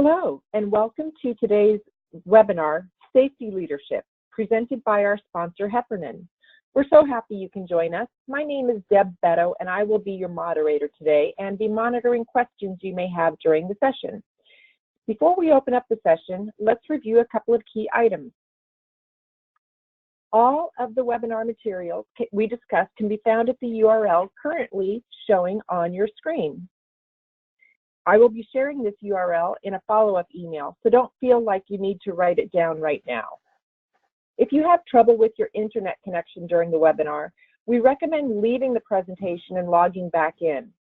Hello, and welcome to today's webinar, Safety Leadership, presented by our sponsor, Heffernan. We're so happy you can join us. My name is Deb Beto, and I will be your moderator today and be monitoring questions you may have during the session. Before we open up the session, let's review a couple of key items. All of the webinar materials we discussed can be found at the URL currently showing on your screen. I will be sharing this URL in a follow-up email, so don't feel like you need to write it down right now. If you have trouble with your internet connection during the webinar, we recommend leaving the presentation and logging back in.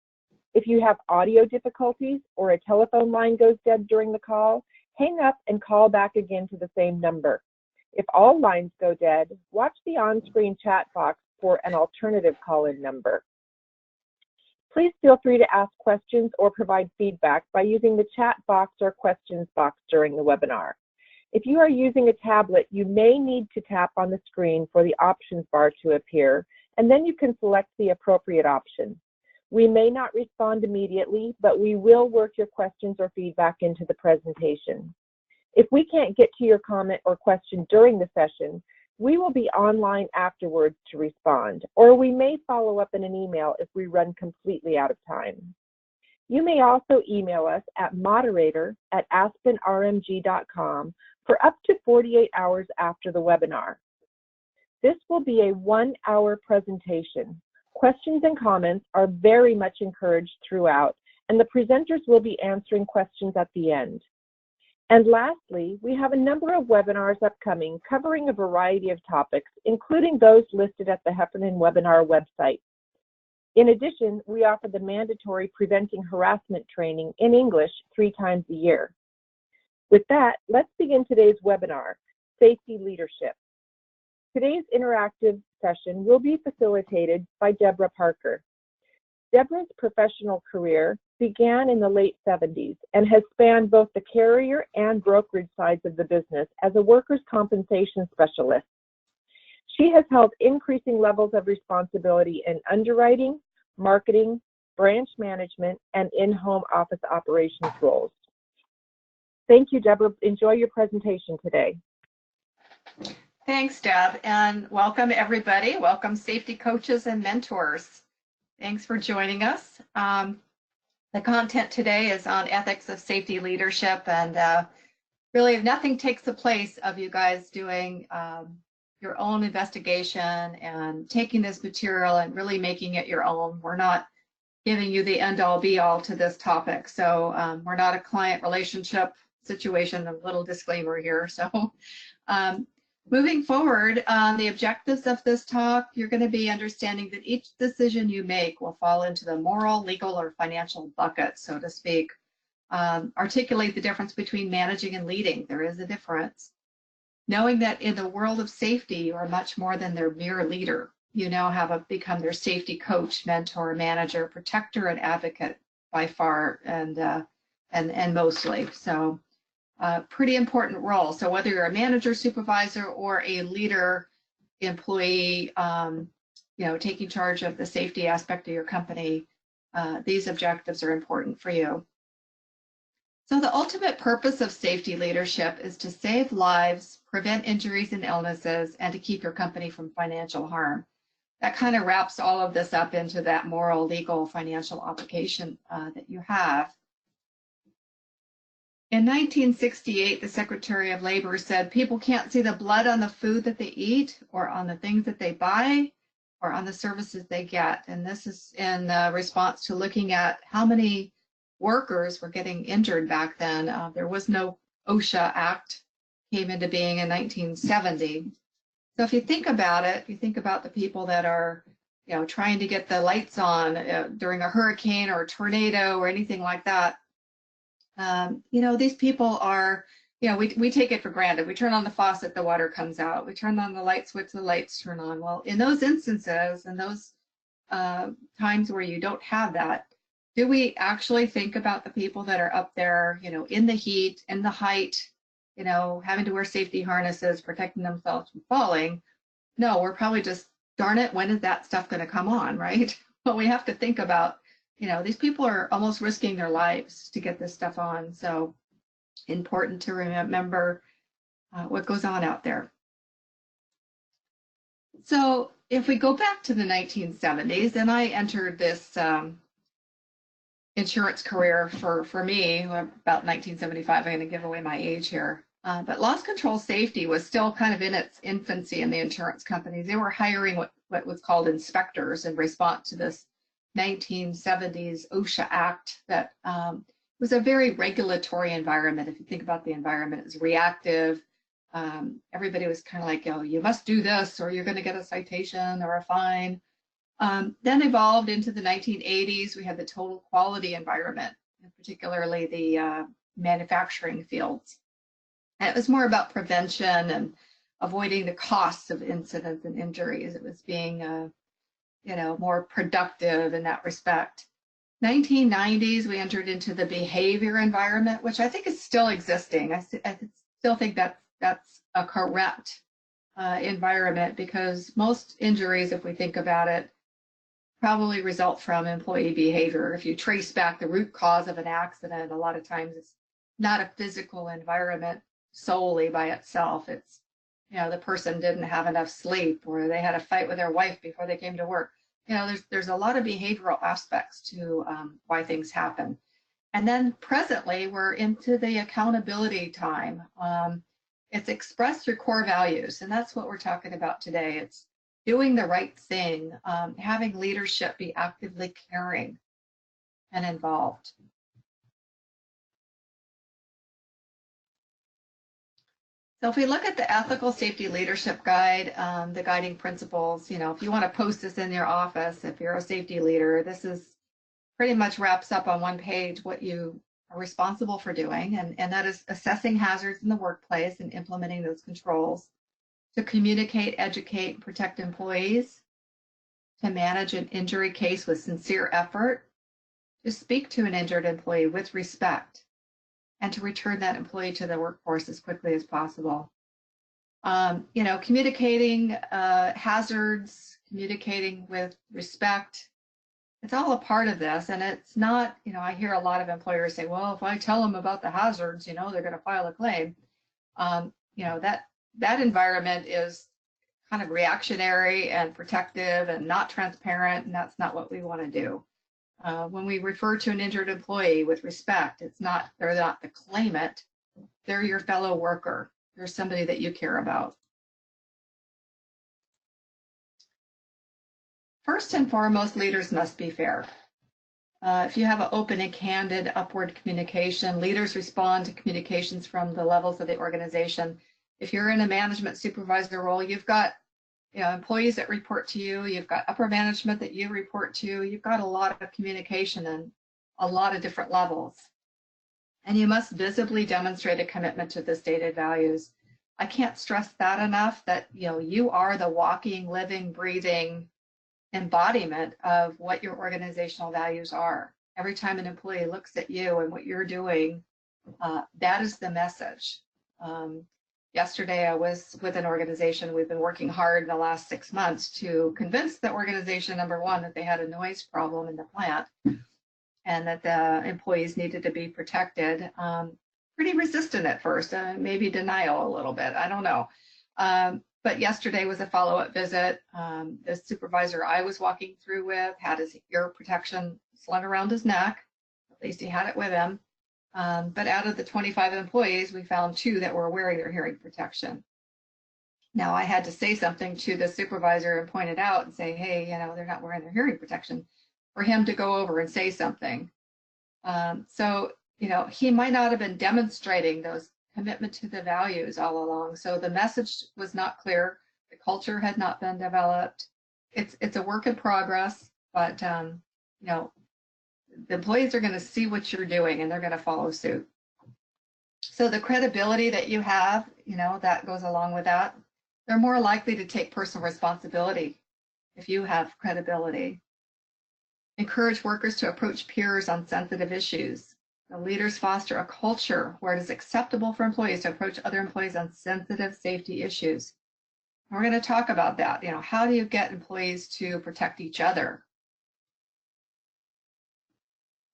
If you have audio difficulties or a telephone line goes dead during the call, hang up and call back again to the same number. If all lines go dead, watch the on-screen chat box for an alternative call-in number. Please feel free to ask questions or provide feedback by using the chat box or questions box during the webinar. If you are using a tablet, you may need to tap on the screen for the options bar to appear, and then you can select the appropriate option. We may not respond immediately, but we will work your questions or feedback into the presentation. If we can't get to your comment or question during the session, we will be online afterwards to respond, or we may follow up in an email if we run completely out of time. You may also email us at moderator@aspenrmg.com for up to 48 hours after the webinar. This will be a 1-hour presentation. Questions and comments are very much encouraged throughout, and the presenters will be answering questions at the end. And lastly, we have a number of webinars upcoming covering a variety of topics, including those listed at the Heffernan webinar website. In addition, we offer the mandatory Preventing Harassment training in English 3 times a year. With that, let's begin today's webinar, Safety Leadership. Today's interactive session will be facilitated by Deborah Parker. Deborah's professional career began in the late 70s and has spanned both the carrier and brokerage sides of the business as a workers' compensation specialist. She has held increasing levels of responsibility in underwriting, marketing, branch management, and in-home office operations roles. Thank you, Deborah. Enjoy your presentation today. Thanks, Deb, and welcome everybody. Welcome safety coaches and mentors. Thanks for joining us. The content today is on ethics of safety leadership, and really nothing takes the place of you guys doing your own investigation and taking this material and really making it your own. We're not giving you the end-all be-all to this topic, so we're not a client relationship situation, a little disclaimer here. So moving forward, the objectives of this talk, you're going to be understanding that each decision you make will fall into the moral, legal, or financial bucket, so to speak. Articulate the difference between managing and leading. There is a difference. Knowing that in the world of safety, you are much more than their mere leader. You now have become their safety coach, mentor, manager, protector, and advocate by far, and mostly. So. Pretty important role. So whether you're a manager, supervisor, or a leader, employee, taking charge of the safety aspect of your company, these objectives are important for you. So the ultimate purpose of safety leadership is to save lives, prevent injuries and illnesses, and to keep your company from financial harm. That kind of wraps all of this up into that moral, legal, financial obligation that you have. In 1968, the Secretary of Labor said people can't see the blood on the food that they eat or on the things that they buy or on the services they get. And this is in response to looking at how many workers were getting injured back then. There was no OSHA Act, came into being in 1970. So if you think about it, you think about the people that are trying to get the lights on during a hurricane or a tornado or anything like that. These people are, we take it for granted. We turn on the faucet, the water comes out. We turn on the light switch, the lights turn on. Well, in those instances and those times where you don't have that, do we actually think about the people that are up there, in the heat, in the height, having to wear safety harnesses, protecting themselves from falling? No, we're probably just, darn it, when is that stuff going to come on, right? But we have to think about, these people are almost risking their lives to get this stuff on. So Important to remember what goes on out there. So if we go back to the 1970s, and I entered this insurance career for me about 1975. I'm going to give away my age here. But loss control safety was still kind of in its infancy in the insurance companies. They were hiring what was called inspectors in response to this 1970s OSHA Act that was a very regulatory environment. If you think about the environment, it's reactive. Everybody was kind of like, oh, you must do this or you're going to get a citation or a fine. Then evolved into the 1980s, we had the total quality environment, and particularly the manufacturing fields. And it was more about prevention and avoiding the costs of incidents and injuries. It was being, more productive in that respect. 1990s, we entered into the behavior environment, which I think is still existing. I still think that's a correct environment, because most injuries, if we think about it, probably result from employee behavior. If you trace back the root cause of an accident, a lot of times it's not a physical environment solely by itself. It's, the person didn't have enough sleep, or they had a fight with their wife before they came to work. There's a lot of behavioral aspects to why things happen. And then presently, we're into the accountability time. It's expressed through core values, and that's what we're talking about today. It's doing the right thing, having leadership be actively caring and involved. So if we look at the Ethical Safety Leadership Guide, the guiding principles, if you want to post this in your office, if you're a safety leader, this is pretty much wraps up on one page what you are responsible for doing, and that is assessing hazards in the workplace and implementing those controls, to communicate, educate, and protect employees, to manage an injury case with sincere effort, to speak to an injured employee with respect, and to return that employee to the workforce as quickly as possible. Communicating hazards, communicating with respect, it's all a part of this. And it's not, I hear a lot of employers say, well, if I tell them about the hazards, they're going to file a claim. That environment is kind of reactionary and protective and not transparent, and that's not what we want to do. When we refer to an injured employee with respect, they're not the claimant, they're your fellow worker. They're somebody that you care about. First and foremost, leaders must be fair. If you have an open and candid upward communication, leaders respond to communications from the levels of the organization. If you're in a management supervisor role, you've got employees that report to you, you've got upper management that you report to, you've got a lot of communication and a lot of different levels. And you must visibly demonstrate a commitment to the stated values. I can't stress that enough, that you are the walking, living, breathing embodiment of what your organizational values are. Every time an employee looks at you and what you're doing, that is the message. Yesterday, I was with an organization. We've been working hard in the last 6 months to convince the organization, number one, that they had a noise problem in the plant and that the employees needed to be protected. Pretty resistant at first, maybe denial a little bit, I don't know. But yesterday was a follow-up visit. The supervisor I was walking through with had his ear protection slung around his neck. At least he had it with him. But out of the 25 employees, we found 2 that were wearing their hearing protection. Now, I had to say something to the supervisor and point it out and say, hey, they're not wearing their hearing protection, for him to go over and say something. So, he might not have been demonstrating those commitment to the values all along. So the message was not clear. The culture had not been developed. It's a work in progress, but the employees are going to see what you're doing and they're going to follow suit. So the credibility that you have, that goes along with that. They're more likely to take personal responsibility if you have credibility. Encourage workers to approach peers on sensitive issues. The leaders foster a culture where it is acceptable for employees to approach other employees on sensitive safety issues. And we're going to talk about that. How do you get employees to protect each other?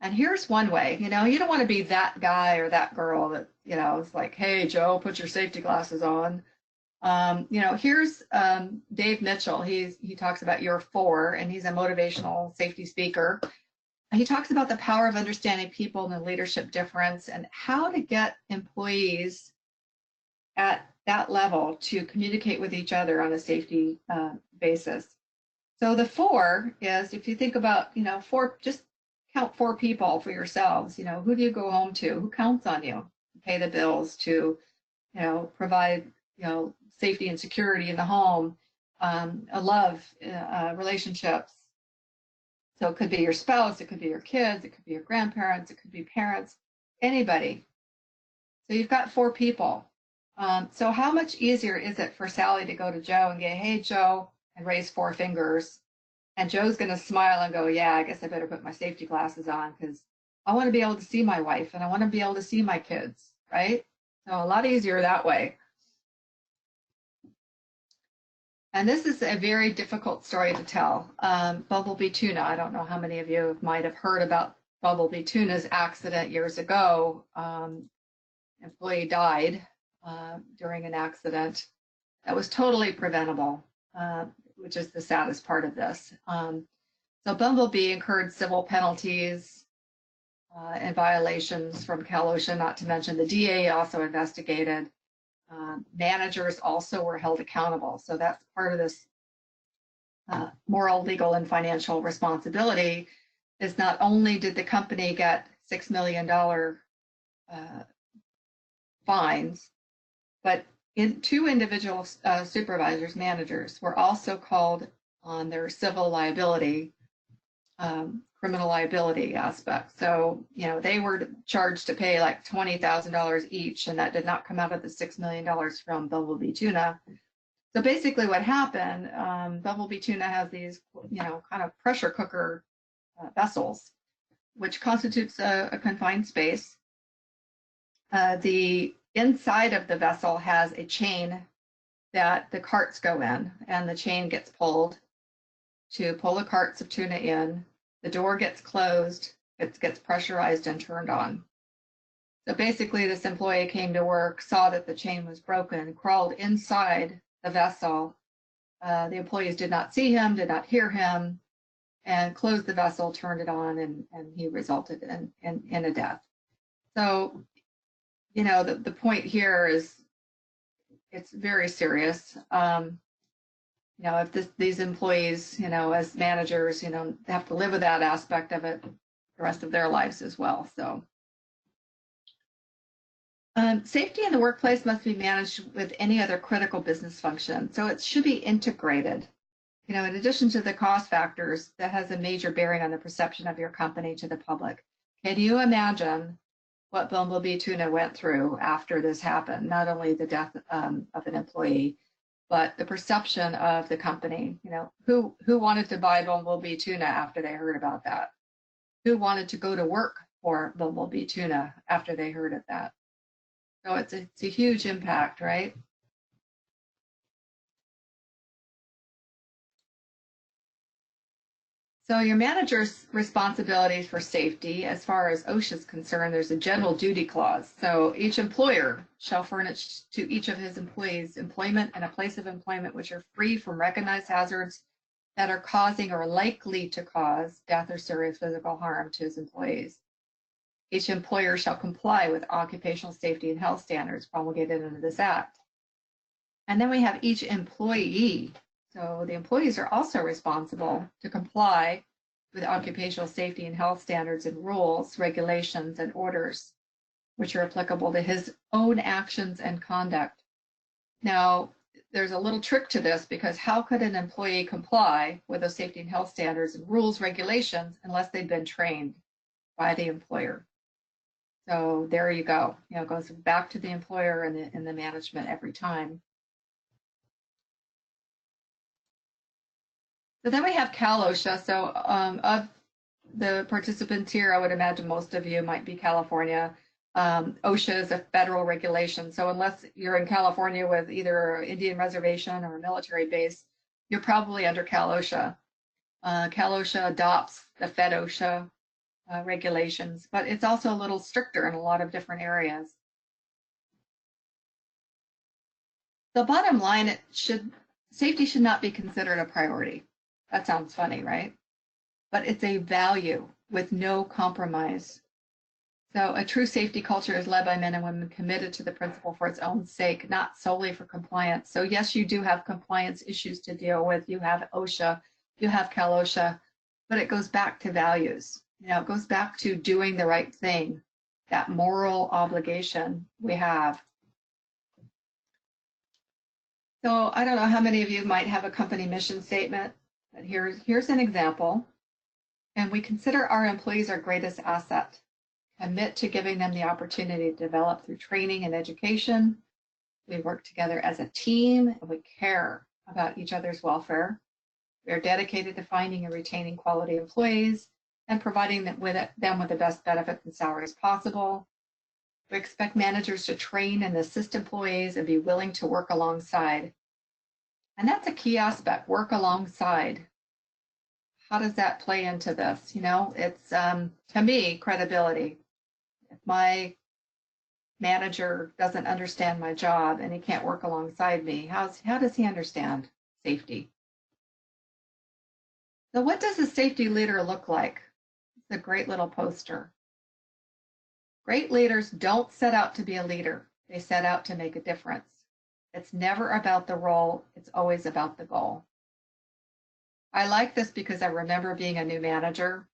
And here's one way, you don't want to be that guy or that girl that, is like, hey, Joe, put your safety glasses on. Here's Dave Mitchell. He talks about Year 4, and he's a motivational safety speaker. He talks about the power of understanding people and the leadership difference and how to get employees at that level to communicate with each other on a safety basis. So the 4 is, if you think about, 4, just count 4 people for yourselves. Who do you go home to? Who counts on you to pay the bills, to, provide, safety and security in the home, a love, relationships. So it could be your spouse, it could be your kids, it could be your grandparents, it could be parents, anybody. So you've got 4 people. So how much easier is it for Sally to go to Joe and get, hey, Joe, and raise 4 fingers? And Joe's going to smile and go, yeah, I guess I better put my safety glasses on because I want to be able to see my wife and I want to be able to see my kids, right? So a lot easier that way. And this is a very difficult story to tell. Bumblebee tuna, I don't know how many of you might have heard about Bumblebee tuna's accident years ago. Employee died during an accident that was totally preventable, which is the saddest part of this. So Bumblebee incurred civil penalties and violations from Cal OSHA, not to mention the DA also investigated. Managers also were held accountable. So that's part of this moral, legal, and financial responsibility is not only did the company get $6 million fines, but 2 individual supervisors, managers, were also called on their civil liability, criminal liability aspect. So, they were charged to pay like $20,000 each, and that did not come out of the $6 million from Bumblebee Tuna. So basically what happened, Bumblebee Tuna has these, kind of pressure cooker vessels, which constitutes a confined space. The inside of the vessel has a chain that the carts go in, and the chain gets pulled to pull the carts of tuna in. The door gets closed, it gets pressurized and turned on. So basically this employee came to work, saw that the chain was broken, crawled inside the vessel. The employees did not see him, did not hear him, and closed the vessel, turned it on, and he resulted in a death. So, the point here is it's very serious. If these employees, as managers, have to live with that aspect of it the rest of their lives as well. So safety in the workplace must be managed with any other critical business function. So it should be integrated. In addition to the cost factors, that has a major bearing on the perception of your company to the public. Can you imagine what Bumblebee Tuna went through after this happened? Not only the death of an employee, but the perception of the company. Who wanted to buy Bumblebee Tuna after they heard about that? Who wanted to go to work for Bumblebee Tuna after they heard of that? So it's a huge impact, right? So your manager's responsibilities for safety, as far as OSHA is concerned, there's a general duty clause. So each employer shall furnish to each of his employees employment and a place of employment which are free from recognized hazards that are causing or likely to cause death or serious physical harm to his employees. Each employer shall comply with occupational safety and health standards promulgated under this act. And then we have each employee. So the employees are also responsible to comply with occupational safety and health standards and rules, regulations, and orders, which are applicable to his own actions and conduct. Now, there's a little trick to this, because how could an employee comply with those safety and health standards and rules, regulations, unless they've been trained by the employer? So there you go. It goes back to the employer and the management every time. So then we have Cal OSHA. So of the participants here, I would imagine most of you might be California. OSHA is a federal regulation. So unless you're in California with either an Indian reservation or a military base, you're probably under Cal OSHA. Cal OSHA adopts the Fed OSHA regulations, but it's also a little stricter in a lot of different areas. The bottom line, safety should not be considered a priority. That sounds funny, right? But it's a value with no compromise. So a true safety culture is led by men and women committed to the principle for its own sake, not solely for compliance. So yes, you do have compliance issues to deal with. You have OSHA, you have Cal-OSHA, but it goes back to values. You know, it goes back to doing the right thing, that moral obligation we have. So I don't know how many of you might have a company mission statement, but here's an example. And we consider our employees our greatest asset. Commit to giving them the opportunity to develop through training and education. We work together as a team and we care about each other's welfare. We are dedicated to finding and retaining quality employees and providing them with the best benefits and salaries possible. We expect managers to train and assist employees and be willing to work alongside. And that's a key aspect, work alongside. How does that play into this? You know, it's, to me, credibility. If my manager doesn't understand my job and he can't work alongside me, how does he understand safety? So what does a safety leader look like? It's a great little poster. Great leaders don't set out to be a leader. They set out to make a difference. It's never about the role. It's always about the goal. I like this because I remember being a new manager.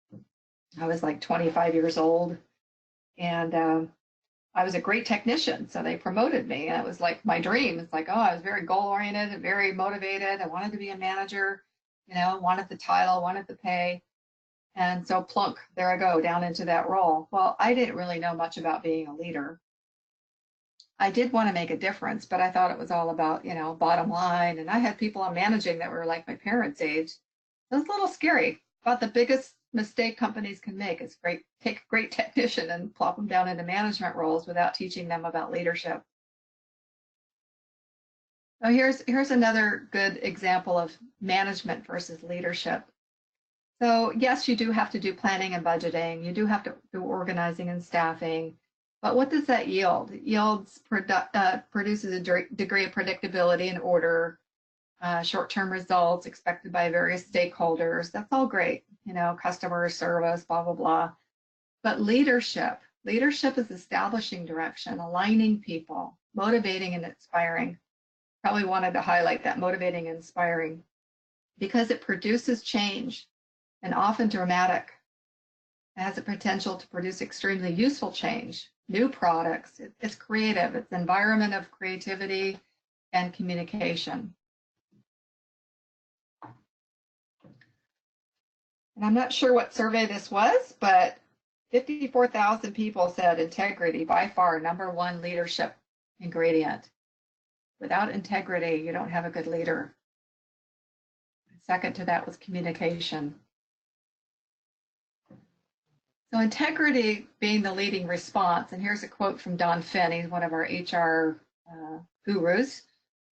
I was like 25 years old and I was a great technician. So they promoted me and it was like my dream. It's like, oh, I was very goal oriented and very motivated. I wanted to be a manager, you know, wanted the title, wanted the pay. And so plunk, there I go down into that role. Well, I didn't really know much about being a leader. I did want to make a difference, but I thought it was all about, you know, bottom line. And I had people I'm managing that were like my parents' age. So it's a little scary. But the biggest mistake companies can make is take a great technician and plop them down into management roles without teaching them about leadership. So here's another good example of management versus leadership. So yes, you do have to do planning and budgeting. You do have to do organizing and staffing. But what does that yield? It produces a degree of predictability and order, short-term results expected by various stakeholders. That's all great, you know, customer service, blah, blah, blah. But leadership is establishing direction, aligning people, motivating and inspiring. Probably wanted to highlight that, motivating and inspiring, because it produces change and often dramatic. It has the potential to produce extremely useful change, new products. It's creative. It's an environment of creativity and communication. And I'm not sure what survey this was, but 54,000 people said integrity, by far, #1 leadership ingredient. Without integrity, you don't have a good leader. Second to that was communication. So integrity being the leading response, and here's a quote from Don Finn, he's one of our HR gurus.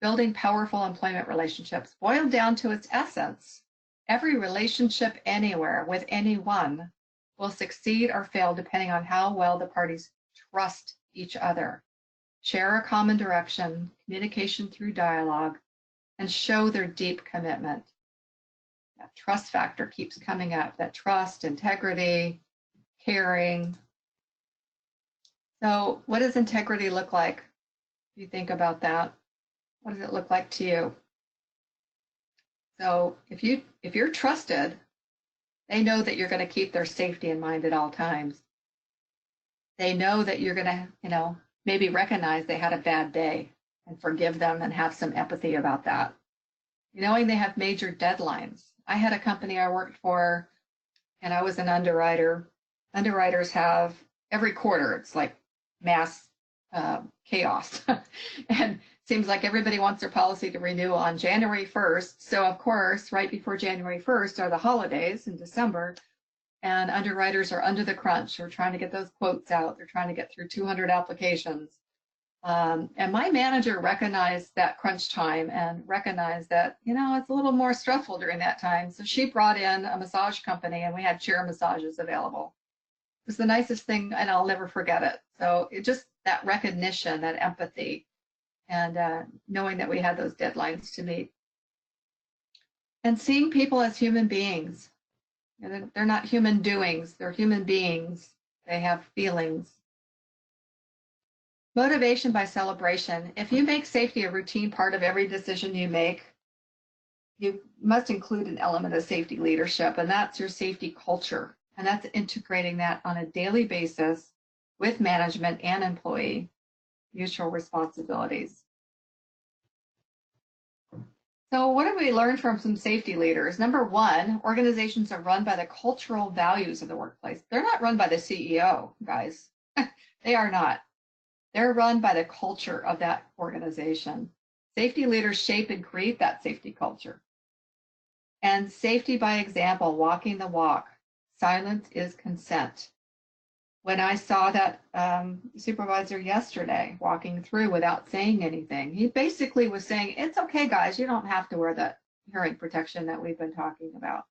Building powerful employment relationships, boiled down to its essence. Every relationship anywhere with anyone will succeed or fail depending on how well the parties trust each other, share a common direction, communication through dialogue, and show their deep commitment. That trust factor keeps coming up, that trust, integrity, caring. So what does integrity look like? If you think about that, what does it look like to you? So if you're trusted, they know that you're going to keep their safety in mind at all times. They know that you're going to, you know, maybe recognize they had a bad day and forgive them and have some empathy about that. Knowing they have major deadlines. I had a company I worked for and I was an underwriter. Underwriters have every quarter, it's like mass chaos. And seems like everybody wants their policy to renew on January 1st. So of course, right before January 1st are the holidays in December, and underwriters are under the crunch. They're trying to get those quotes out. They're trying to get through 200 applications. And my manager recognized that crunch time and recognized that, you know, it's a little more stressful during that time. So she brought in a massage company and we had chair massages available. was the nicest thing, and I'll never forget it. So it just that recognition, that empathy, and knowing that we had those deadlines to meet. And seeing people as human beings. They're not human doings, they're human beings. They have feelings. Motivation by celebration. If you make safety a routine part of every decision you make, you must include an element of safety leadership, and that's your safety culture. And that's integrating that on a daily basis with management and employee mutual responsibilities. So what have we learned from some safety leaders? Number one, organizations are run by the cultural values of the workplace. They're not run by the CEO, guys. They are not. They're run by the culture of that organization. Safety leaders shape and create that safety culture. And safety by example, walking the walk. Silence is consent. When I saw that supervisor yesterday walking through without saying anything, he basically was saying, it's okay, guys, you don't have to wear that hearing protection that we've been talking about.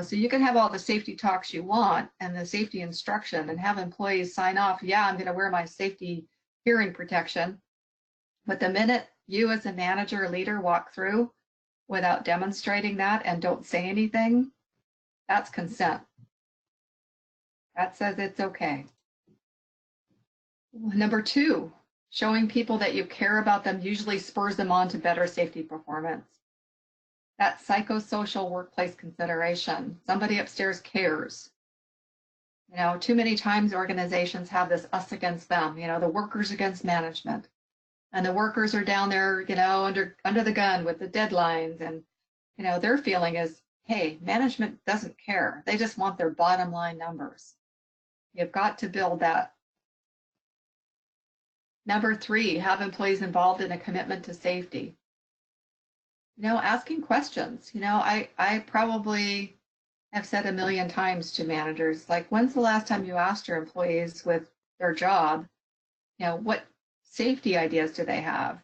So you can have all the safety talks you want and the safety instruction and have employees sign off, yeah, I'm going to wear my safety hearing protection. But the minute you as a manager or leader walk through without demonstrating that and don't say anything, that's consent. That says it's okay. Number two, showing people that you care about them usually spurs them on to better safety performance. That psychosocial workplace consideration. Somebody upstairs cares. Too many times organizations have this us against them, the workers against management. And the workers are down there, under the gun with the deadlines. And, their feeling is, hey, management doesn't care. They just want their bottom line numbers. You've got to build that. Number three, have employees involved in a commitment to safety. Asking questions. I probably have said a million times to managers, like, when's the last time you asked your employees with their job, what safety ideas do they have?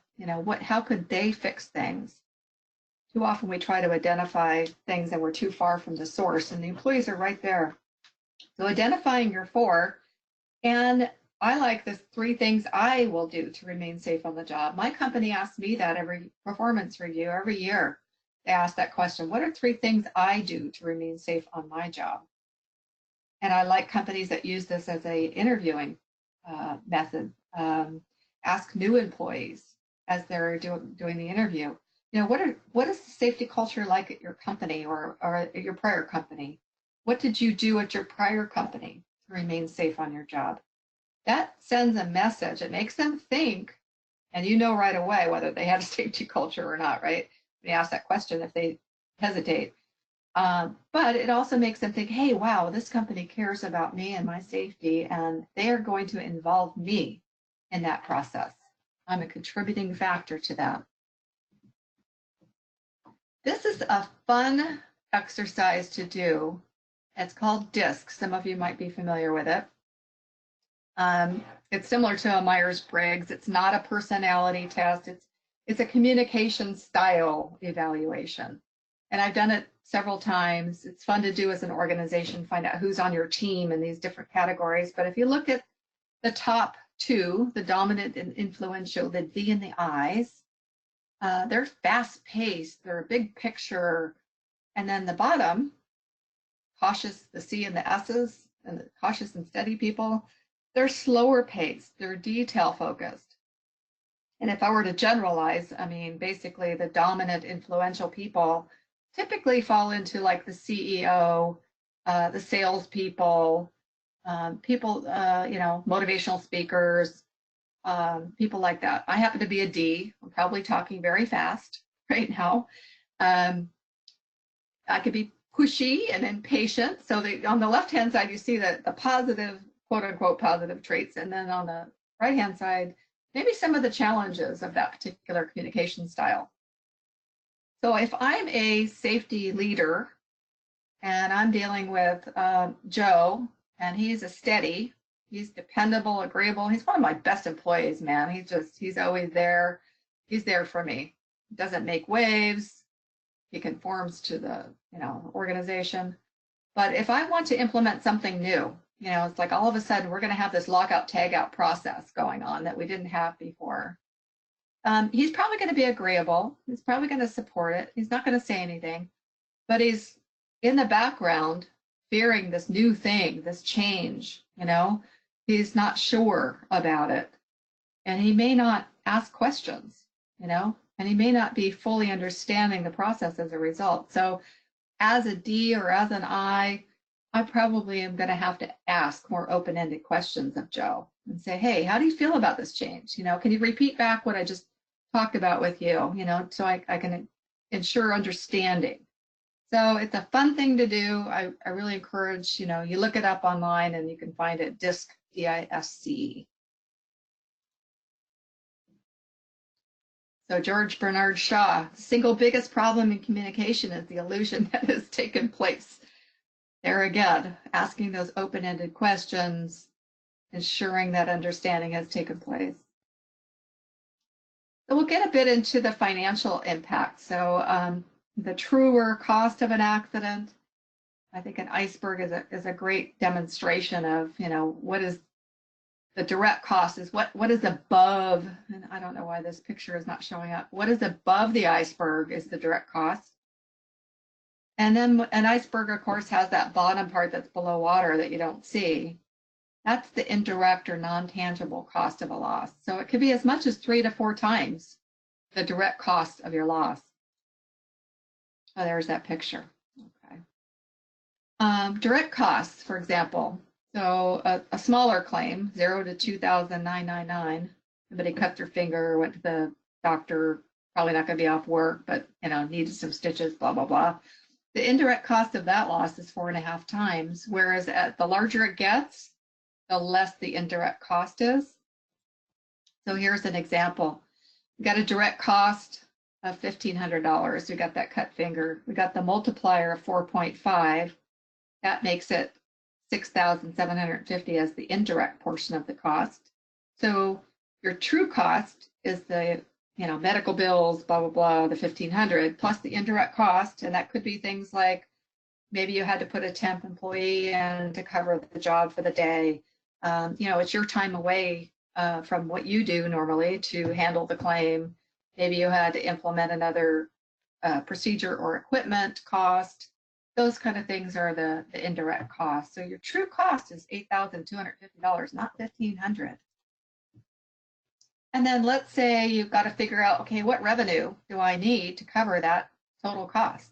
How could they fix things? Too often we try to identify things and we're too far from the source, and the employees are right there. So identifying your four, and I like the 3 things I will do to remain safe on the job. My company asks me that every performance review, every year. They ask that question, what are 3 things I do to remain safe on my job? And I like companies that use this as a interviewing method. Ask new employees as they're doing the interview. What is the safety culture like at your company or at your prior company? What did you do at your prior company to remain safe on your job? That sends a message. It makes them think, and right away whether they had a safety culture or not, right? They ask that question if they hesitate. But it also makes them think, hey, wow, this company cares about me and my safety, and they are going to involve me in that process. I'm a contributing factor to that. This is a fun exercise to do. It's called DISC. Some of you might be familiar with it. It's similar to a Myers-Briggs. It's not a personality test. It's a communication style evaluation. And I've done it several times. It's fun to do as an organization, find out who's on your team in these different categories. But if you look at the top 2, the dominant and influential, the D and the I's, they're fast-paced. They're a big picture. And then the bottom, cautious, the C and the S's, and the cautious and steady people, they're slower paced, they're detail focused. And if I were to generalize, basically the dominant influential people typically fall into like the CEO, the salespeople, people, motivational speakers, people like that. I happen to be a D. I'm probably talking very fast right now. I could be pushy and impatient. So on the left-hand side, you see the positive, quote unquote, positive traits. And then on the right-hand side, maybe some of the challenges of that particular communication style. So if I'm a safety leader and I'm dealing with Joe, and he's a steady, he's dependable, agreeable. He's one of my best employees, man. He's always there. He's there for me. Doesn't make waves. He conforms to the, organization. But if I want to implement something new, You know, it's like all of a sudden we're going to have this lockout tagout process going on that we didn't have before. He's probably going to be agreeable. He's probably going to support it. He's not going to say anything, but he's in the background fearing this new thing, this change, you know. He's not sure about it. And he may not ask questions, you know, and he may not be fully understanding the process as a result. So as a D or as an I probably am going to have to ask more open-ended questions of Joe and say, hey, how do you feel about this change? You know, can you repeat back what I just talked about with you, you know, so I can ensure understanding. So it's a fun thing to do. I really encourage, you know, you look it up online and you can find it, DISC, D-I-S-C. So George Bernard Shaw, the single biggest problem in communication is the illusion that has taken place. There again, asking those open-ended questions, ensuring that understanding has taken place. So we'll get a bit into the financial impact. So the truer cost of an accident, I think an iceberg is a great demonstration of, you know, what is the direct cost is what is above, and I don't know why this picture is not showing up. What is above the iceberg is the direct cost. And then an iceberg, of course, has that bottom part that's below water that you don't see. That's the indirect or non-tangible cost of a loss. So it could be as much as 3 to 4 times the direct cost of your loss. Oh, there's that picture. Okay. Direct costs, for example. So a smaller claim, 0 to 2,999. Somebody cut their finger, went to the doctor, probably not going to be off work, but you know, needed some stitches, blah blah blah. The indirect cost of that loss is 4.5 times, whereas at the larger it gets, the less the indirect cost is. So here's an example. We got a direct cost of $1,500. We got that cut finger. We got the multiplier of 4.5. That makes it 6,750 as the indirect portion of the cost. So your true cost is the, you know, medical bills, blah, blah, blah, the 1,500 plus the indirect cost. And that could be things like maybe you had to put a temp employee in to cover the job for the day. You know, it's your time away from what you do normally to handle the claim. Maybe you had to implement another procedure or equipment cost. Those kind of things are the indirect costs. So your true cost is $8,250, not $1,500. And then let's say you've got to figure out, okay, what revenue do I need to cover that total cost?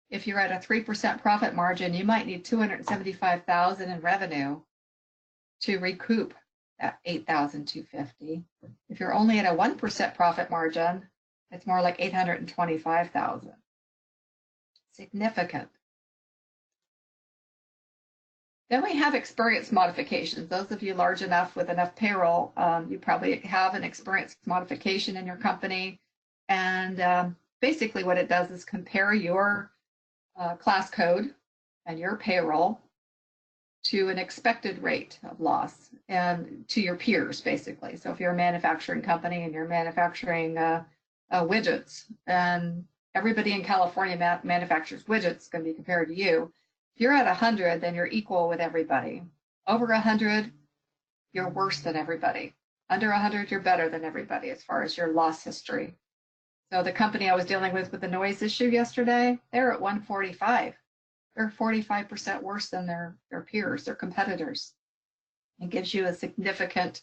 If you're at a 3% profit margin, you might need $275,000 in revenue to recoup that $8,250. If you're only at a 1% profit margin, it's more like $825,000. Significant. Then we have experience modifications. Those of you large enough with enough payroll, you probably have an experience modification in your company. And basically what it does is compare your class code and your payroll to an expected rate of loss and to your peers, basically. So if you're a manufacturing company and you're manufacturing widgets, and everybody in California manufactures widgets, going to be compared to you. If you're at 100, then you're equal with everybody. Over 100, you're worse than everybody. Under 100, you're better than everybody as far as your loss history. So the company I was dealing with the noise issue yesterday, they're at 145. They're 45% worse than their peers, their competitors. It gives you a significant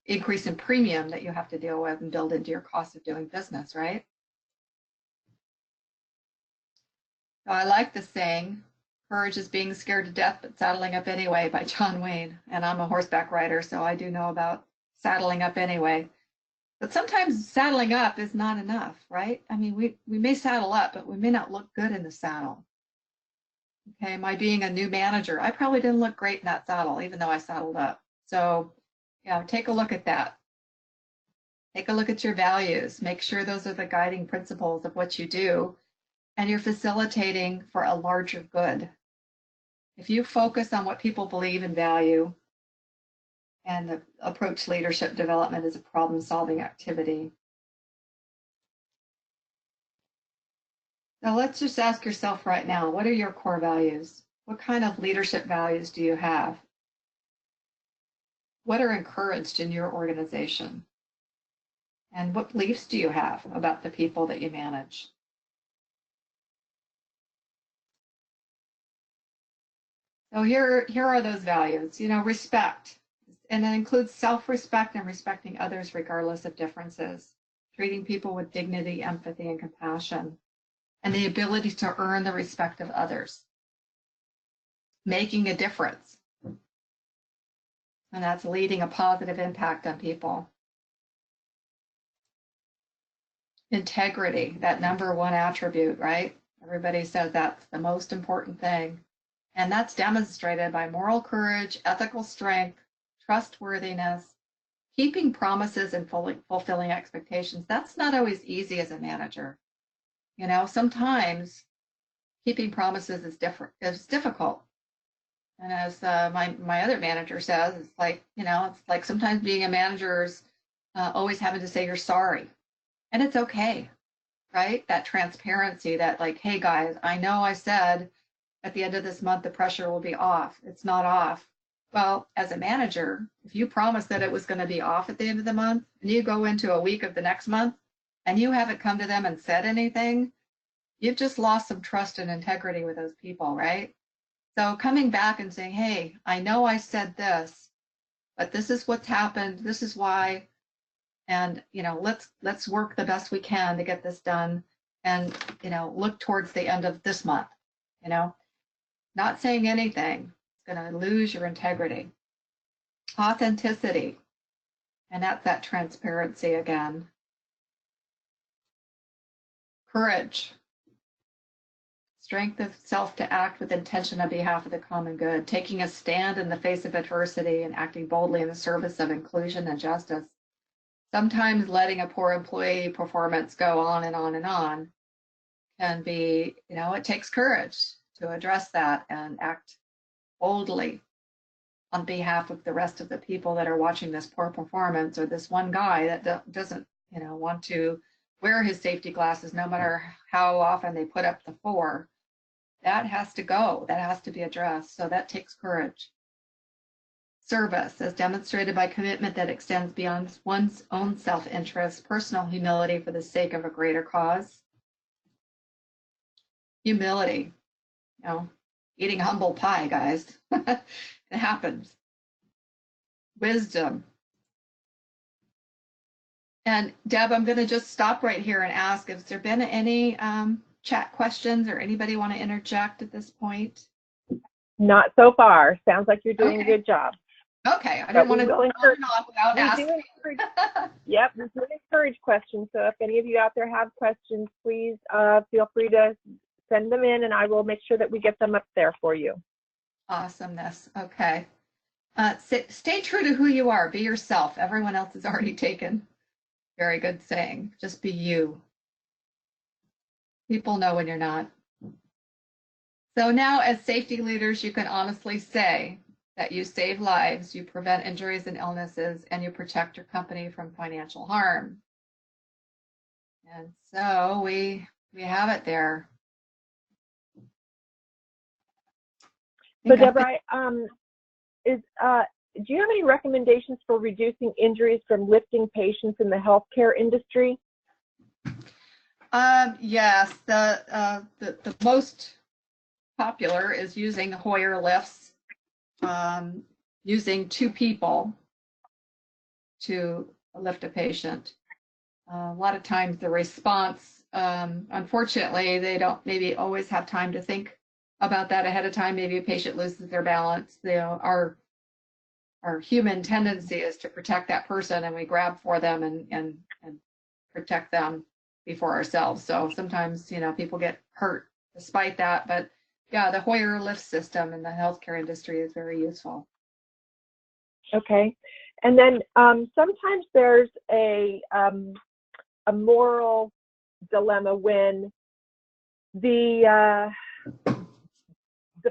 increase in premium that you have to deal with and build into your cost of doing business, right? So I like the saying, courage is being scared to death, but saddling up anyway, by John Wayne. And I'm a horseback rider, so I do know about saddling up anyway. But sometimes saddling up is not enough, right? I mean, we may saddle up, but we may not look good in the saddle. Okay, my being a new manager, I probably didn't look great in that saddle, even though I saddled up. So, yeah, take a look at that. Take a look at your values. Make sure those are the guiding principles of what you do, and you're facilitating for a larger good. If you focus on what people believe and value, and the approach leadership development is a problem-solving activity. Now let's just ask yourself right now, what are your core values? What kind of leadership values do you have? What are encouraged in your organization? And what beliefs do you have about the people that you manage? So here are those values. Respect. And that includes self-respect and respecting others regardless of differences. Treating people with dignity, empathy, and compassion. And the ability to earn the respect of others. Making a difference. And that's leading a positive impact on people. Integrity, that number one attribute, right? Everybody says that's the most important thing. And that's demonstrated by moral courage, ethical strength, trustworthiness, keeping promises and fulfilling expectations. That's not always easy as a manager. Sometimes keeping promises is difficult. And as my other manager says, it's like sometimes being a manager is always having to say you're sorry. And it's okay, right? That transparency, that like, hey guys, I know I said at the end of this month the pressure will be off. It's not off. Well, as a manager, if you promised that it was going to be off at the end of the month and you go into a week of the next month and you haven't come to them and said anything, you've just lost some trust and integrity with those people, right? So coming back and saying, hey, I know I said this, but this is what's happened. This is why. And, let's work the best we can to get this done and, look towards the end of this month, not saying anything. It's going to lose your integrity. Authenticity. And that's that transparency again. Courage. Strength of self to act with intention on behalf of the common good, taking a stand in the face of adversity and acting boldly in the service of inclusion and justice. Sometimes letting a poor employee performance go on and on and on can be, it takes courage to address that and act boldly on behalf of the rest of the people that are watching this poor performance, or this one guy that doesn't, want to wear his safety glasses no matter how often they put up the 4. That has to go. That has to be addressed. So that takes courage. Service, as demonstrated by commitment that extends beyond one's own self-interest, personal humility for the sake of a greater cause. Humility, eating humble pie, guys. It happens. Wisdom. And Deb, I'm going to just stop right here and ask, has there been any chat questions or anybody want to interject at this point? Not so far. Sounds like you're doing a good job. Okay, I didn't want to go off without asking. Yep, we do encourage questions. So if any of you out there have questions, please feel free to send them in, and I will make sure that we get them up there for you. Awesomeness. Okay. Stay true to who you are. Be yourself. Everyone else is already taken. Very good saying. Just be you. People know when you're not. So now, as safety leaders, you can honestly say that you save lives, you prevent injuries and illnesses, and you protect your company from financial harm. And so we have it there. So Deborah, do you have any recommendations for reducing injuries from lifting patients in the healthcare industry? Yes, the most popular is using Hoyer lifts, using 2 people to lift a patient. A lot of times the response, unfortunately, they don't maybe always have time to think about that ahead of time. Maybe a patient loses their balance. Our human tendency is to protect that person, and we grab for them and protect them before ourselves. So sometimes, people get hurt despite that. But yeah, the Hoyer lift system in the healthcare industry is very useful. Okay. And then sometimes there's a moral dilemma when the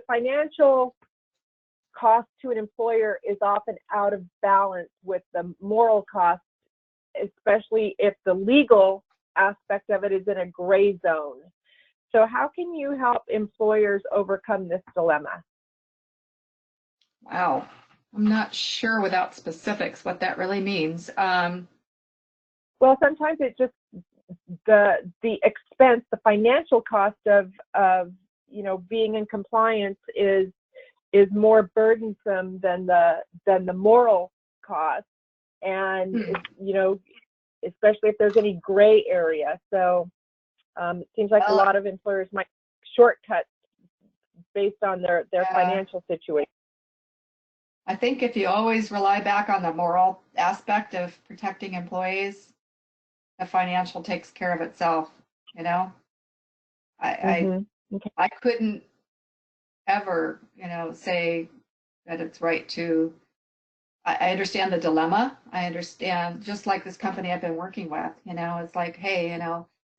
financial cost to an employer is often out of balance with the moral cost, especially if the legal aspect of it is in a gray zone. So how can you help employers overcome this dilemma? Wow. I'm not sure without specifics what that really means. Well, sometimes it just the expense, the financial cost of being in compliance is more burdensome than the moral cost, and especially if there's any gray area. So it seems like a Well, lot of employers might shortcut based on their yeah, financial situation. I think if you always rely back on the moral aspect of protecting employees, the financial takes care of itself. You know, I Hmm. Okay. I couldn't ever, say that it's right to. I understand the dilemma. I understand, just like this company I've been working with. It's like, hey,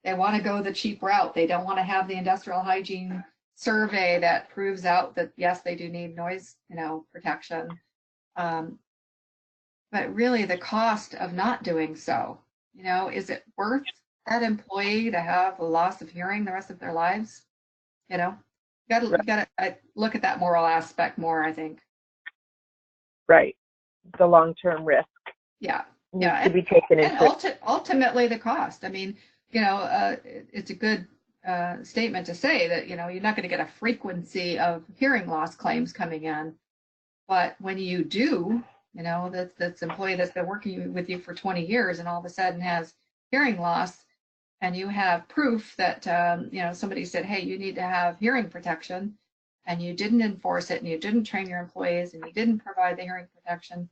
they want to go the cheap route. They don't want to have the industrial hygiene survey that proves out that yes, they do need noise, protection. Um, but really, the cost of not doing so, is it worth that employee to have a loss of hearing the rest of their lives? You know, you gotta look at that moral aspect more, I think. Right. The long-term risk Yeah, needs yeah, to be taken and into. ultimately the cost. I mean, it's a good statement to say that you're not going to get a frequency of hearing loss claims coming in, but when you do, that's employee that's been working with you for 20 years and all of a sudden has hearing loss, and you have proof that somebody said, hey, you need to have hearing protection, and you didn't enforce it, and you didn't train your employees, and you didn't provide the hearing protection,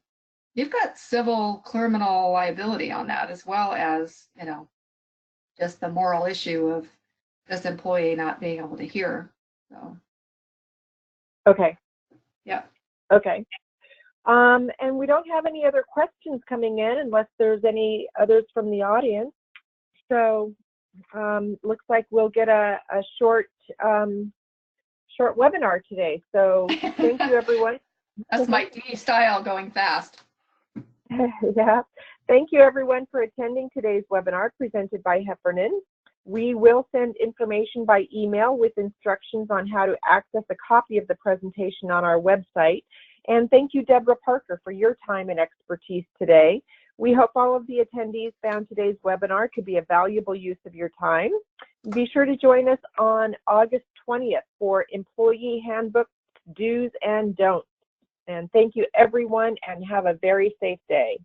you've got civil criminal liability on that, as well as just the moral issue of this employee not being able to hear. So Okay. yeah. Okay. And we don't have any other questions coming in unless there's any others from the audience. So looks like we'll get a short webinar today. So thank you, everyone. That's my D style, going fast. Yeah. Thank you, everyone, for attending today's webinar presented by Heffernan. We will send information by email with instructions on how to access a copy of the presentation on our website. And thank you, Deborah Parker, for your time and expertise today. We hope all of the attendees found today's webinar to be a valuable use of your time. Be sure to join us on August 20th for Employee Handbook Do's and Don'ts. And thank you, everyone, and have a very safe day.